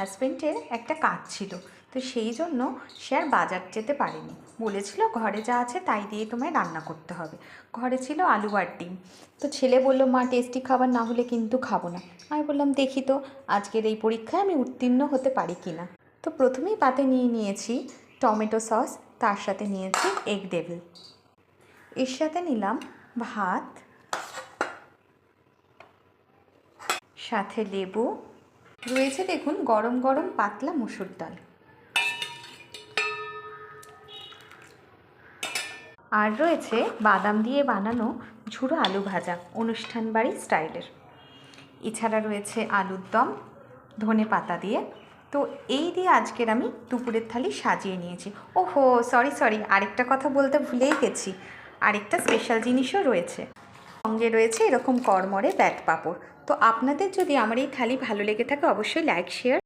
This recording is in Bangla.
হাজব্যান্ডের একটা কাজ ছিল, তো সেই জন্য সে আর বাজার যেতে পারেনি। বলেছিল ঘরে যা আছে তাই দিয়ে তোমায় রান্না করতে হবে। ঘরে ছিল আলু আর ডিম। তো ছেলে বলল মা টেস্টি খাবার না হলে কিন্তু খাবো না। আমি বললাম দেখি তো আজকের এই পরীক্ষায় আমি উত্তীর্ণ হতে পারি কি না। তো প্রথমেই পাতে নিয়ে নিয়েছি টমেটো সস, তার সাথে নিয়েছি এগ ডেভিল, এর সাথে নিলাম ভাত, সাথে লেবু, রয়েছে দেখুন গরম গরম পাতলা মুসুর ডাল, আর রয়েছে বাদাম দিয়ে বানানো ঝুড়ো আলু ভাজা অনুষ্ঠান বাড়ি স্টাইলের। এছাড়া রয়েছে আলুর দম ধনে পাতা দিয়ে। তো এই দিয়ে আজকের আমি দুপুরের থালি সাজিয়ে নিয়েছি। ওহো সরি আরেকটা কথা বলতে ভুলেই গেছি, আরেকটা স্পেশাল জিনিসও রয়েছে। সঙ্গে রয়েছে এরকম কড়মড়ে ব্যাট পাঁপড়। তো আপনাদের যদি আমার এই থালি ভালো লেগে থাকে অবশ্যই লাইক শেয়ার